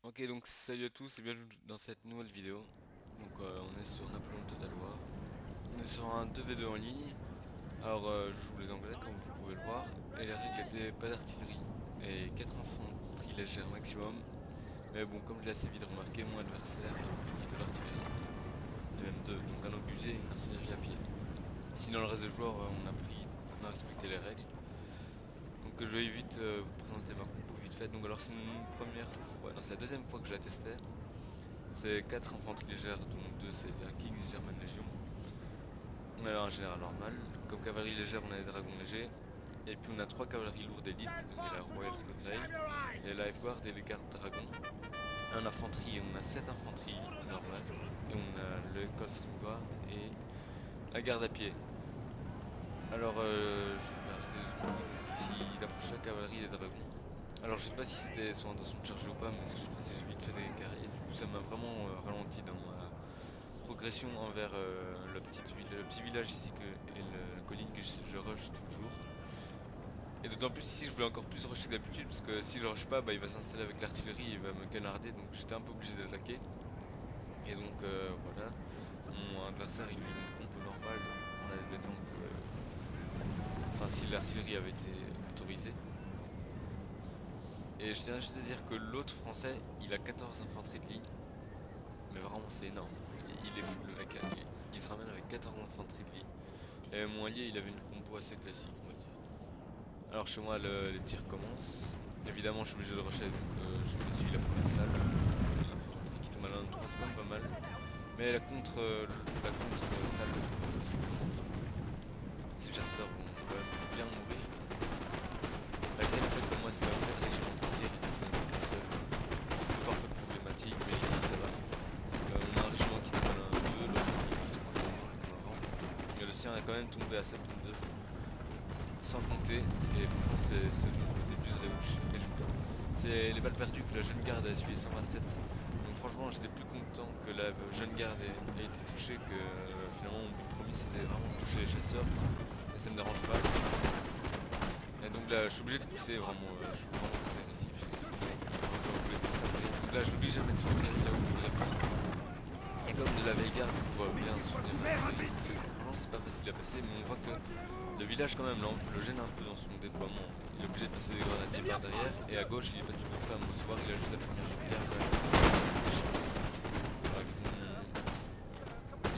Ok, donc salut à tous et bienvenue dans cette nouvelle vidéo. Donc on est sur Napoléon Total War. On est sur un 2v2 en ligne. Alors je joue les anglais comme vous pouvez le voir. Et les règles étaient pas d'artillerie et 4 infanteries légères maximum. Mais bon, comme je l'ai assez vite remarqué, mon adversaire a pris de l'artillerie. Et même deux, donc un obusier et une artillerie à pied. Et sinon le reste des joueurs on a respecté les règles. Donc je vais vite vous présenter ma compo vite fait. Donc alors c'est une première fois, non c'est la deuxième fois que je la testais. C'est 4 infanteries légères, dont 2 c'est la King's German Legion. On a un général normal. Comme cavalerie légère, on a des dragons légers. Et puis on a 3 cavaleries lourdes d'élite. Donc il y a la Royal Scotrail, les Life Guard et les gardes dragons. En infanterie, on a 7 infanteries normales. Et on a le Coldstream Guard et la garde à pied. Alors je vais arrêter 2 secondes. Donc ici il approche la cavalerie des dragons. Alors je sais pas si c'était son intention de charger ou pas, mais ce que j'ai fait c'est que j'ai vite fait des carrières. Du coup ça m'a vraiment ralenti dans ma progression envers le petit village ici et la colline que je rush toujours. Et d'autant plus ici je voulais encore plus rusher que d'habitude parce que si je rush pas bah il va s'installer avec l'artillerie et il va me canarder, donc j'étais un peu obligé d'attaquer. Et donc voilà, mon adversaire il a une compo normale en admettant que, enfin si l'artillerie avait été autorisée. Et je tiens juste à dire que l'autre français il a 14 infanteries de ligne. Mais vraiment c'est énorme, il est fou le mec, hein. Il se ramène avec 14 infanteries de ligne. Et mon allié, il avait une compo assez classique, on va dire. Alors chez moi, les tirs commencent. Évidemment, je suis obligé de rusher, donc je m'essuie la première salle. L'infanterie qui tombe à l'un 3, c'est quand même pas mal. Mais la contre salle est assez violente. Ces chasseurs vont quand même bien mourir. Malgré le fait que moi, c'est quand même 4 régiments qui tirent et que ce n'est pas qu'un seul. C'est plus parfois problématique, mais ici ça va. On a un régiment qui tombe à l'un 2, l'autre qui sont à 120 comme avant. Mais le sien est quand même tombé à 72. Sans compter, et franchement c'est celui des plus réjouis. C'est les balles perdues que la jeune garde a essuyé 127. Donc franchement j'étais plus content que la jeune garde ait été touchée que finalement mon but premier c'était vraiment de toucher les chasseurs. Et ça me dérange pas. Et donc là je suis obligé de pousser vraiment, je suis vraiment très agressif. Comme vous pouvez s'installer. Donc là je l'oblige à mettre son artillerie là où il voudrait pas. Et comme de la vieille garde pour bien soutenir l'artillerie. Franchement c'est pas facile à passer, mais on voit que le village quand même le gêne un peu dans son déploiement. Il est obligé de passer des grenadiers par derrière, et à gauche il est pas du tout prêt à me recevoir, il a juste la première jubilaire. Alors,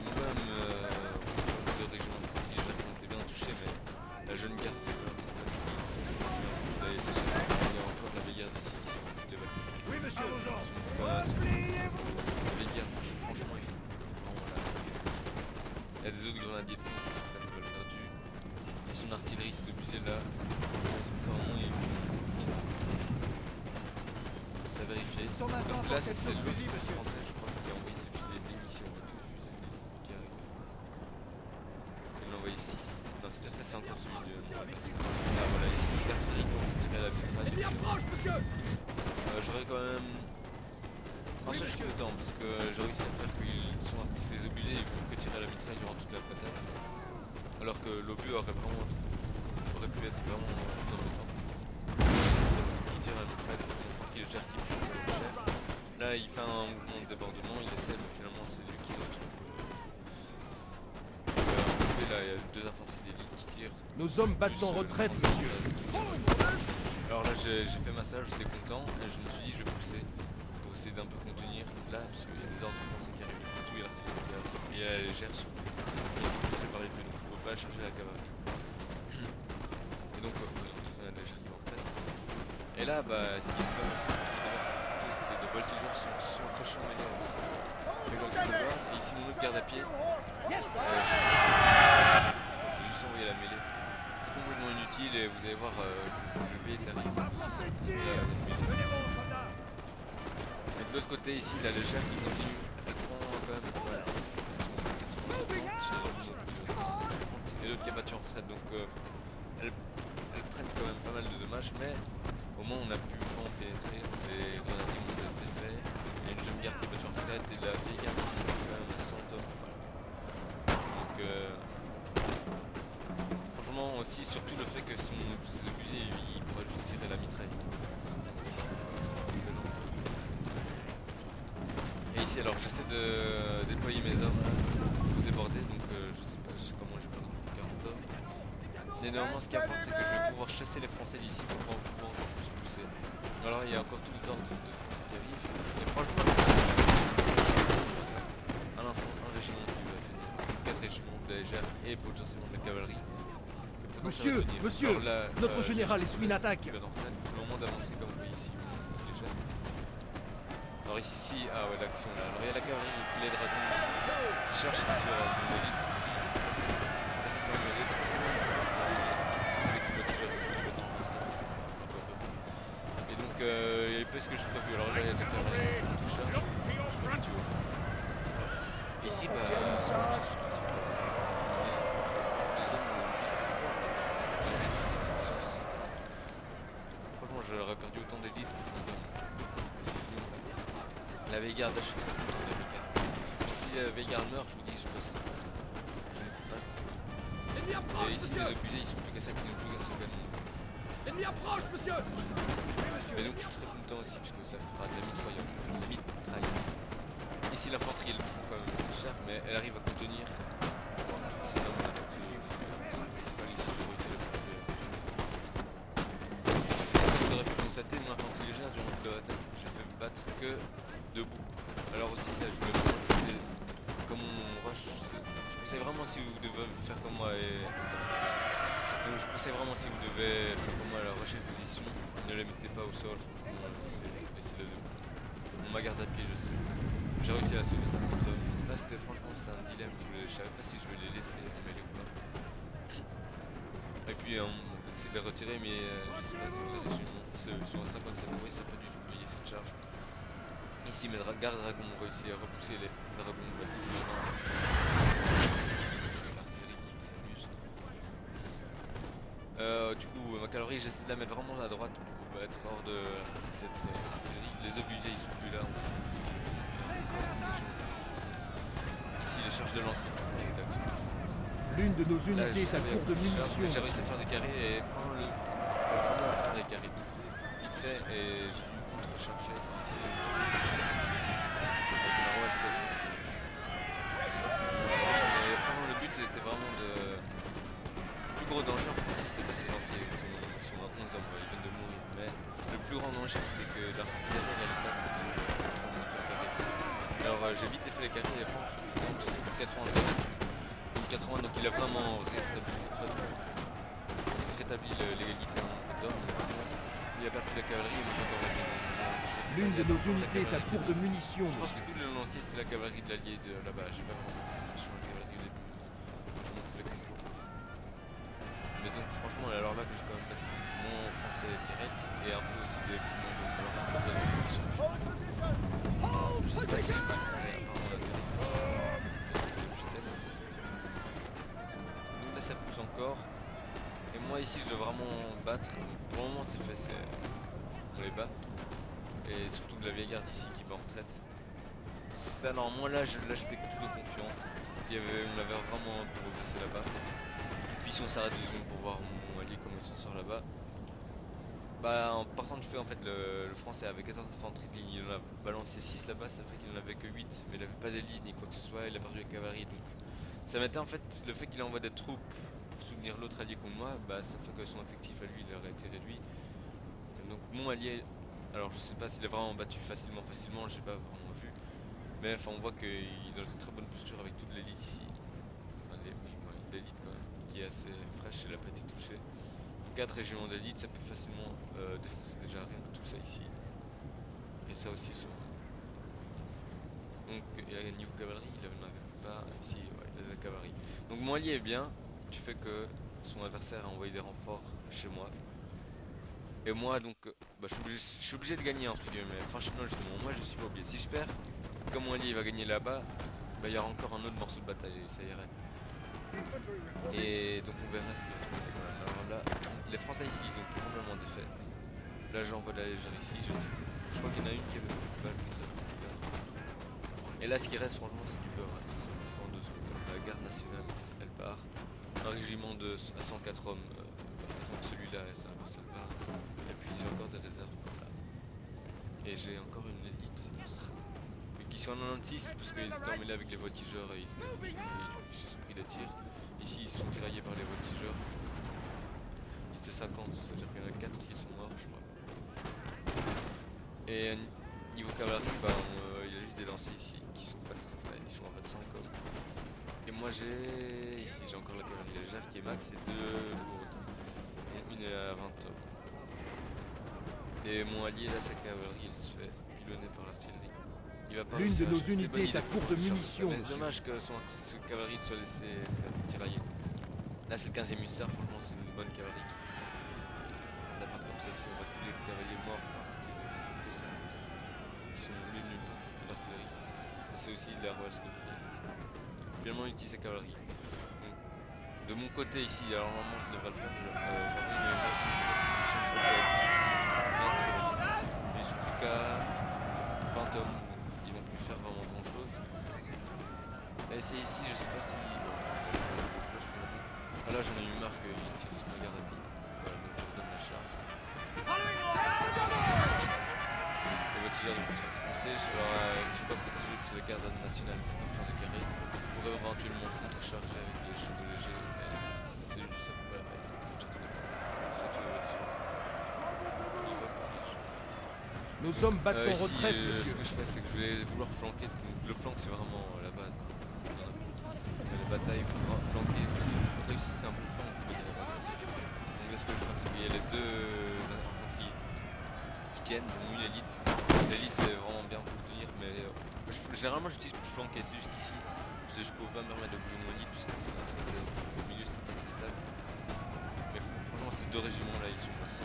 ils m'ont quand même repris de régiment d'infanterie légère qui ont été bien touchés, mais la jeune garde c'est quand même sympa. Et en plus là il y a ces chasseurs, il y a encore la vieille garde ici qui s'en fout de les balles perdues. Oui, monsieur, à vos Ils ordres. sont pas assez contents. La vieille garde franchement il faut vraiment la taper. Il y a des autres grenadiers de fond qui se prennent des balles perdues. Et son artillerie c'est obligé là. Comment il ça vérifier. Ils sont maintenant Donc pour là ça quel c'est sur l'autre fusil, monsieur? français je crois qui a envoyé ses fusils d'émission. On voit tous les fusils qui arrivent. Il en a envoyé 6. Non c'est-à-dire que ça c'est encore celui de mon adversaire. Là voilà ici l'artillerie commence à tirer à la mitraille. Les tirs proches, monsieur. J'aurais quand même. En Oui, soi je suis monsieur. content parce que j'ai réussi à faire qu'ils sont ces obligés ils font que tirer à la mitraille durant toute la bataille. Alors que l'obus aurait pu être vraiment plus embêtant. Qui tire à la mitraille, une infanterie légère qui pique légère. Là, il fait un mouvement de débordement, il essaie, mais finalement, c'est lui qui se retrouve. En effet, là, il y a 2 infanteries d'élite qui tirent. Nos hommes Plus battent en retraite, l'infanterie de monsieur. base qui tire dans le Alors là, j'ai fait ma salle, j'étais content, et je me suis dit, je vais pousser pour essayer d'un peu contenir là, parce qu'il y a des ordres français qui arrivent partout, et l'artillerie qui arrive, et la légère surtout. Et il faut séparer les deux, donc je ne peux pas charger la cavalerie. Et donc, oui, en plus, on a de la légère qui va en tête. Et là, bah, ce qui se passe, c'est que les deux voltigeurs sont accrochés en mêlée avec le Guard. Et ici, mon autre garde à pied. Je crois qu'il a juste envoyé la mêlée. C'est complètement inutile et vous allez voir, je vais tarif. Et de l'autre côté, ici, la légère qui continue. Elle prend quand même. Voilà. Ils sont à 80-50. Et l'autre qui a battu en retraite. Donc, elles prennent quand même pas mal de dommages. Mais au moins, on a pu vraiment pénétrer. Les grenadiers ont été faits. Il y a une jeune garde qui est battue en retraite. Et la vieille garde ici, quand même, à 100 hommes. Voilà. Donc, franchement, aussi, surtout le fait que ses obligés, il pourrait juste tirer la mitraille. Donc, ici, on va faire un peu l'enjeu. ici, alors j'essaie de déployer mes hommes pour déborder, donc je sais pas comment j'ai perdu 40 hommes. Mais normalement ce qui importe c'est que je vais pouvoir chasser les Français d'ici pour pouvoir encore plus pousser. Alors il y a encore tous les ordres de Français qui arrivent. Et franchement, un régiment qui va tenir, 4 régiments de la légère et potentiellement de la cavalerie. Et pourtant ça va tenir. Monsieur, alors là, notre général est sous une attaque. C'est le moment d'avancer comme vous voyez ici, mon infanterie légère. Alors ici, ah ouais l'action là. Alors il y a la cavalerie, ici les dragons ici, qui cherchent sur mon élite. T'as fait ça en mêlée, t'as fait ça en mêlée. Avec ce motif ici, je vais être en retraite. Et donc il y a pas ce que j'ai prévu. Alors là il y a de la cavalerie qui charge. Je vais tuer. Ici bah franchement j'aurais perdu autant d'élite pour prendre cette décision. La Veigarde, là je suis très content de la Veigarde. Si la Veigarde meurt, je vous dis je passe. Je passe. Et ici les obusés ils sont plus qu'à 5, ils n'ont plus qu'à se canon. L'ennemi approche, monsieur. Et donc je suis très content aussi puisque ça fera de la mitraille. Ici l'infanterie elle prend quand même assez cher mais elle arrive à contenir. C'est là où on a c'est pas ici j'ai réussi à la faire. Vous aurez pu constater mon infanterie légère durant toute la bataille, j'ai fait battre que debout. Alors aussi ça je voulais vraiment tester comme on rush. Je conseille vraiment si vous devez faire comme moi donc je conseille vraiment si vous devez faire comme moi la rusher de position, ne la mettez pas au sol, franchement laissez-la debout. On m'a garde à pied je sais. J'ai réussi à sauver 50 hommes. Là c'était franchement c'est un dilemme, je savais pas si je vais les laisser mêler ou pas. Et puis on va essayer de les retirer mais je sais pas si les régiments sont à 57, oui ça peut du tout payer cette charge. Ici mes gardes dragons ont réussi à repousser les dragons basiques. L'artillerie qui s'amuse. Du coup ma cavalerie j'essaie de la mettre vraiment à droite pour être hors de cette artillerie. Les obusés ils sont plus là. Ici les charges de lancer. L'une de nos unités est à court de munitions. J'ai réussi à faire des carrés et vraiment faire des carrés. Vite fait et j'ai dû contre-charger ici avec ma Royal Squadron. Mais franchement le but c'était vraiment de... Le plus gros danger en fait ici c'était passer lancier. Ils sont à 11 hommes, ils viennent de mourir. Mais le plus grand danger c'était que l'infanterie elle est pas alors j'ai vite défait les carrés et franchement je suis 80 donc il a vraiment rétabli l'égalité en nombre d'hommes. Il a perdu la cavalerie et moi j'ai encore la cavalerie. L'une de nos unités est à court de munitions. Je pense que tous les lanciers c'était la cavalerie de l'allié de là-bas. J'ai pas vraiment fait attention à la cavalerie au début. Quand je montre les compos. Mais donc franchement alors là que j'ai quand même battu mon français direct et un peu aussi des mongols. Alors un peu de lanciers qui chargent. Je sais pas si j'ai pas ça pousse encore et moi ici je dois vraiment battre. Pour le moment c'est fait, on les bat et surtout de la vieille garde ici qui bat en retraite. Ça normalement là j'étais plutôt confiant si on avait vraiment progressé là-bas. Puis si on s'arrête 2 secondes pour voir mon allié comment il s'en sort là-bas, bah en partant du fait en fait le français avait 14 infanteries de ligne, il en a balancé 6 là-bas, ça fait qu'il en avait que 8 mais il avait pas d'élite ni quoi que ce soit, il a perdu la cavalerie donc ça mettait en fait le fait qu'il envoie des troupes pour soutenir l'autre allié contre moi, bah ça fait que son effectif à lui il aurait été réduit. Et donc mon allié, alors je sais pas s'il a vraiment battu facilement, j'ai pas vraiment vu. Mais enfin on voit qu'il est dans une très bonne posture avec toute l'élite ici. Enfin l'élite quand même, qui est assez fraîche, elle a pas été touchée. Donc 4 régiments d'élite, ça peut facilement défoncer déjà rien que tout ça ici. Et ça aussi sur... Donc il a niveau cavalerie, il n'en avait pas ici, ouais, il a de la cavalerie. Donc mon allié est bien, du fait que son adversaire a envoyé des renforts chez moi. Et moi donc, bah, je suis obligé de gagner entre guillemets. Enfin non justement, moi je suis pas obligé. Si je perds, comme mon allié va gagner là-bas, bah il y aura encore un autre morceau de bataille et ça irait. Et donc on verra ce qui va se passer quand même. Alors là, les Français ici ils ont complètement défait. Là j'envoie de la légère ici, je crois qu'il y en a une qui avait pas le très en tout cas. Et là ce qui reste franchement c'est du beurre, hein. Ça se défend en 2 secondes. La garde nationale elle part. Un régiment à 104 hommes, donc celui-là ça part. Et puis j'ai encore des réserves par là. Et j'ai encore une élite, oui, ils sont en 96 parce qu'ils étaient emmêlés avec les voltigeurs et ils se sont pris des tirs. Ici, ils sont tiraillés par les voltigeurs. Ils étaient 50, ça veut dire qu'il y en a 4 qui sont morts, je crois. Et niveau cavalerie, il y a juste des lanciers ici qui sont pas très frais. Ils sont en 25 hommes. Et moi j'ai encore la cavalerie légère qui est max et 2 lourdes. Dont une est à 20 hommes. Et mon allié là, sa cavalerie, il se fait pilonner par l'artillerie. Il va pas L'une de réussir à nos achever. C'était une bonne unités est à idée court pour de le char munitions, mais c'est monsieur. dommage que son cavalerie soit laissé faire tirailler. Là c'est le 15e hussard, franchement c'est une bonne cavalerie. On appart comme ça ici, on voit tous les cavaliers morts par l'artillerie, c'est pas possible. Ils sont nuls nulle part, c'est que l'artillerie. Ça c'est aussi de la Royal Squadron. Finalement on utilise sa cavalerie. Donc, de mon côté ici, alors normalement ça devrait le faire. J'arrive à une bonne condition de bien cavalier. Mais ils sont plus qu'à 20 hommes, donc ils vont plus faire vraiment grand chose. Et c'est ici, je sais pas si. Bon, là je fais la main. Ah là j'en ai eu marre qu'il tire sur ma garde à pied. Voilà, donc je redonne la charge. Les voltigeurs vont se faire défoncer. Alors, je suis pas protégé parce que la garde nationale c'est pas faire de carré. On pourrait éventuellement contre-charger avec les chevaux légers, mais c'est juste ça vaut pas la peine. C'est déjà trop tard. J'ai tué les voltigeurs. Qui voltige. Nos hommes battent en Ici, retraite, ce monsieur. que je fais, c'est que je vais vouloir flanquer. Donc, le flank, c'est vraiment la base. C'est la bataille pour flanquer. Si vous réussissez un bon flanc, vous gagnez la bataille. Donc là, ce que je fais, c'est qu'il y a les deux infanteries qui tiennent, donc une élite. L'élite, c'est vraiment bien pour tenir, mais généralement, j'utilise pour flanquer. C'est juste qu'ici, je peux pas me permettre de bouger mon élite, puisque au milieu, c'est pas très stable. Mais franchement, ces deux régiments là, ils sont à 111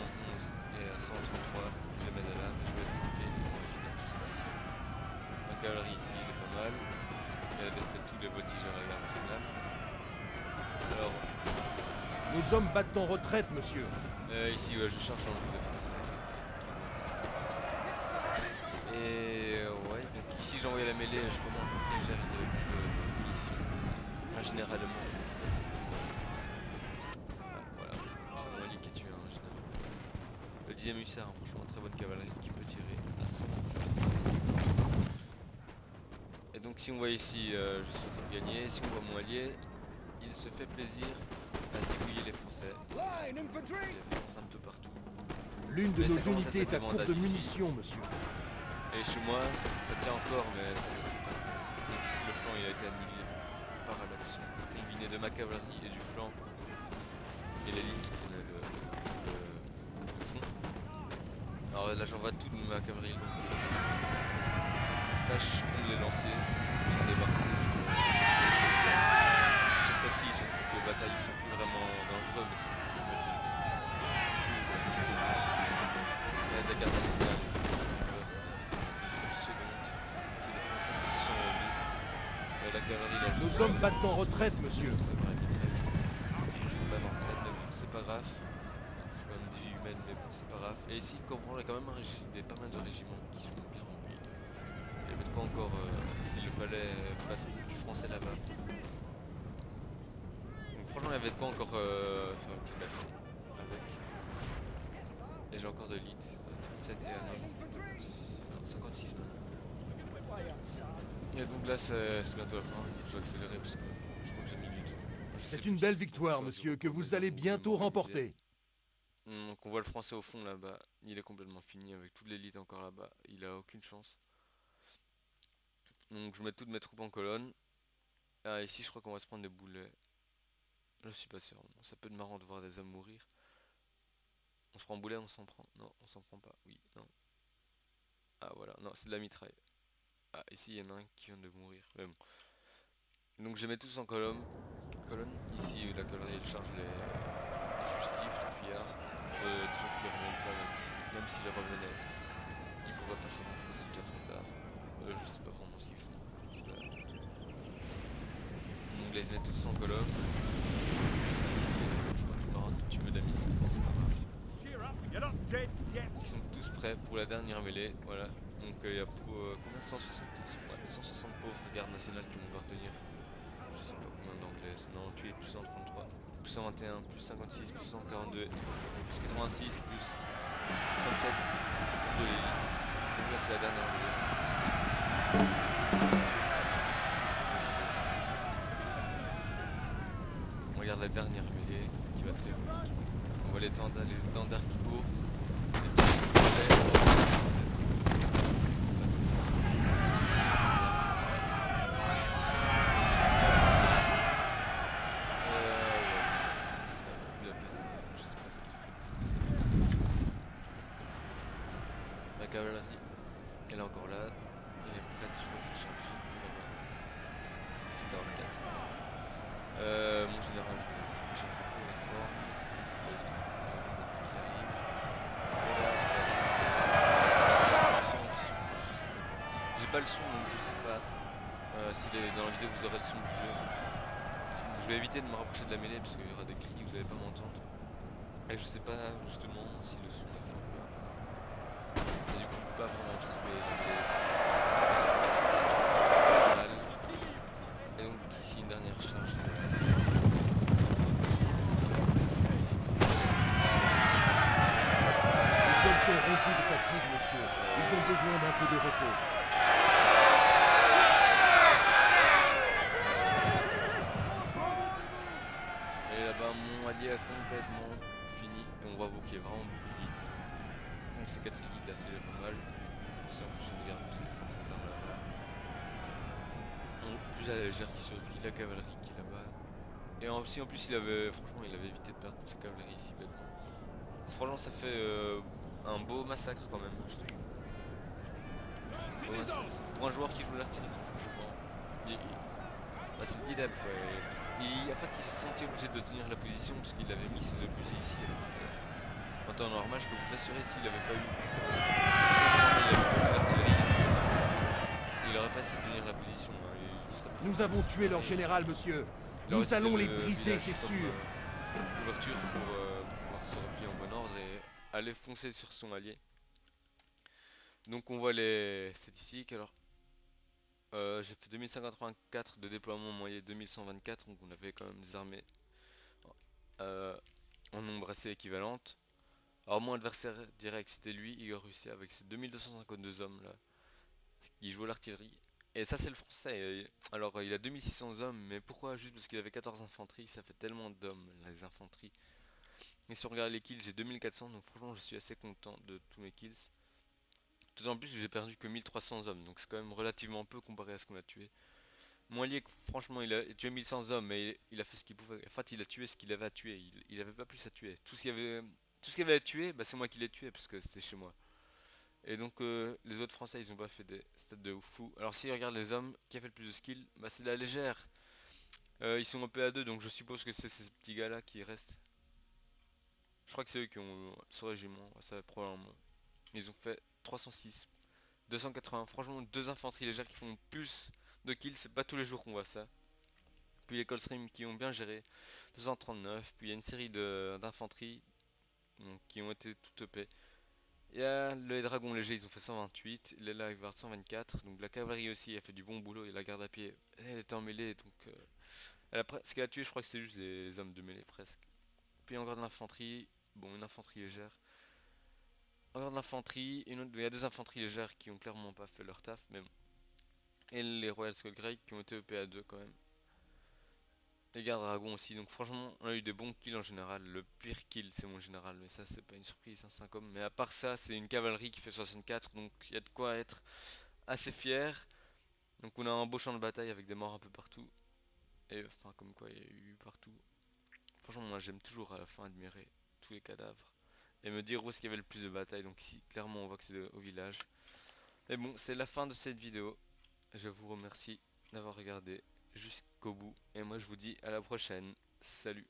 et à 133. Je les mets là, je vais flanquer et on va finir tout ça. Ma cavalerie ici, elle est pas mal. Elle a défait tous les voltigeurs à la garde nationale. Alors, Nos hommes battent en retraite, monsieur. ici, je charge dans le groupe de français. Et ouais, donc ici j'ai envoyé la mêlée, je commande un contre légère, ils avaient plus de munitions. Un général allemand, je ne sais pas si vous pouvez. Ah, voilà, c'est mon allié qui a tué un général. Le 10e hussard, franchement, très bonne cavalerie qui peut tirer à 125. Et donc, si on voit ici, je suis en train de gagner. Si on voit mon allié, il se fait plaisir à zigouiller les Français. Il avance un peu partout. L'une de Mais nos ça commence à unités être est à court de demandable ici. munitions, monsieur. Et chez moi, ça tient encore, mais ça va aussi tard. Donc ici, le flanc il a été annihilé par l'action combinée de ma cavalerie et du flanc et les lignes qui tenaient le front. Alors là, j'envoie toute ma cavalerie lourde. Flash contre les lanciers, j'en débarqué. Ce stade-ci, les batailles ils sont plus vraiment dangereux, mais c'est plus mal de la garde nationale, c'est peur, c'est les Français qui se sont rendus. La cavalerie là, Nos hommes battent en retraite, monsieur. Ça va, pas en retraite, mais bon, c'est pas grave. C'est quand même des vies humaines, mais bon, c'est pas grave. Et ici, Cambron, il y a quand même pas mal de régiments qui sont bien remplis. Il y avait de quoi encore, s'il le fallait, battre du français là-bas. Donc franchement, il y avait de quoi encore faire une petite bataille avec. Et j'ai encore de l'élite, 37 et un homme. Non, 56 maintenant. Et donc là, c'est bientôt la fin. Je vais accélérer parce que je crois que j'ai mis du temps. C'est une belle victoire, monsieur, que vous allez bientôt remporter. Donc on voit le français au fond là-bas. Il est complètement fini avec toute l'élite encore là-bas. Il a aucune chance. Donc je mets toutes mes troupes en colonne. Ah, ici, je crois qu'on va se prendre des boulets. Je suis pas sûr. Bon, ça peut être marrant de voir des hommes mourir. On se prend boulet, on s'en prend. Non, on s'en prend pas. Oui, non. Ah voilà, non, c'est de la mitraille. Ah, ici, il y en a un qui vient de mourir. Mais bon. Donc je mets tous en colonne. Ici, la cavalerie elle charge les fugitifs, les fuyards. Pour être sûr qu'ils reviennent pas, même s'ils revenaient, ils pourraient pas faire grand chose, c'est déjà trop tard. Je sais pas vraiment ce qu'ils font. Ils se baladent. Donc là, ils se mettent tous en colonne. Ici, je crois que je me rends un tout petit peu de la mitraille, mais c'est pas grave. Ils sont tous prêts pour la dernière mêlée, voilà. Donc il y a combien? 160, ouais, 160 pauvres gardes nationales qui vont devoir tenir. Je sais pas combien d'anglais, c'est 98 plus 133, plus 121, plus 56, plus 142, plus 86, plus 37 de l'élite. Donc là c'est la dernière mêlée. On regarde la dernière mêlée qui va très vite. On voit les étendards qui courent. Les tirs qui la cavalerie, elle est encore là. Elle est prête, je crois que j'ai chargé là-bas. C'est 44. Mon général, je vais charger pour la forme. Ici, vas-y. Regarde un peu qui arrive. J'ai pas le son donc je sais pas si dans la vidéo vous aurez le son du jeu. Je vais éviter de me rapprocher de la mêlée parce qu'il y aura des cris, vous allez pas m'entendre. Et je sais pas justement si le son est fort ou pas. Et du coup, je peux pas vraiment observer la mêlée. Et donc ici une dernière charge. Ces hommes sont rompus de fatigue, monsieur. Ils ont besoin d'un peu de repos. Et là-bas, mon allié a complètement fini. Et on voit vous qu'il y a vraiment beaucoup de guides. Donc ces 4 guides là, c'est déjà pas mal. Pour ça, en plus, on regarde tous les forces des armes là-bas. Plus la légère qui survit, la cavalerie qui est là-bas. Et aussi, en plus, franchement, il avait évité de perdre toute sa cavalerie ici bêtement. Franchement, ça fait un beau massacre quand même, je trouve. Beau massacre. Pour un joueur qui joue l'artillerie, franchement, bah, c'est le guide quoi. En fait, il s'est senti obligé de tenir la position parce qu'il avait mis ses obusiers ici. Alors en temps normal, je peux vous assurer, s'il n'avait pas eu l'artillerie, il aurait pas essayé de tenir la position. Hein. Il serait parti, Nous avons tué leur général, monsieur. Nous allons les briser, c'est sûr. Ouverture pour pouvoir se replier en bon ordre et aller foncer sur son allié. Donc on voit les statistiques. Alors j'ai fait 2184 de déploiement moyen 2124, donc on avait quand même des armées en nombre assez équivalente. Alors mon adversaire direct c'était lui, Igor Russia, avec ses 2252 hommes là, qui jouait l'artillerie. Et ça c'est le français. Alors il a 2600 hommes, mais pourquoi? Juste parce qu'il avait 14 infanteries, ça fait tellement d'hommes les infanteries. Et si on regarde les kills, j'ai 2400, donc franchement je suis assez content de tous mes kills. Tout en plus j'ai perdu que 1300 hommes, donc c'est quand même relativement peu comparé à ce qu'on a tué. Mon allié, franchement, il a tué 1100 hommes, mais il a fait ce qu'il pouvait. En fait, il a tué ce qu'il avait à tuer. Il avait pas plus à tuer. Tout ce qu'il y avait à tuer, bah, c'est moi qui l'ai tué parce que c'était chez moi. Et donc, les autres Français, ils ont pas fait des stats de fou. Alors, si on regarde les hommes, qui a fait le plus de skills, bah, c'est la légère. Ils sont en PA2, donc je suppose que c'est ces petits gars-là qui restent. Je crois que c'est eux qui ont ce régiment, ça probablement. Ils ont fait 306, 280. Franchement, deux infanteries légères qui font plus de kills, c'est pas tous les jours qu'on voit ça. Puis les Coldstream qui ont bien géré 239, puis il y a une série d'infanterie qui ont été tout EP. Il y a les dragons légers, ils ont fait 128, les Lagvards 124, donc la cavalerie aussi a fait du bon boulot et la garde à pied, elle était en mêlée, donc ce qu'elle a tué je crois que c'est juste des hommes de mêlée presque. Puis encore de l'infanterie, bon une infanterie légère. Encore de l'infanterie, il y a deux infanteries légères qui ont clairement pas fait leur taf, mais bon. Et les Royal Skull Grey qui ont été EP à 2 quand même. Les gardes dragons aussi, donc franchement on a eu des bons kills en général. Le pire kill c'est mon général, mais ça c'est pas une surprise, hein, 5 hommes. Mais à part ça, c'est une cavalerie qui fait 64, donc il y a de quoi être assez fier. Donc on a un beau champ de bataille avec des morts un peu partout. Et enfin comme quoi il y a eu partout. Franchement moi j'aime toujours à la fin admirer tous les cadavres. Et me dire où est-ce qu'il y avait le plus de batailles. Donc ici clairement on voit que c'est au village. Mais bon c'est la fin de cette vidéo. Je vous remercie d'avoir regardé jusqu'au bout. Et moi je vous dis à la prochaine. Salut.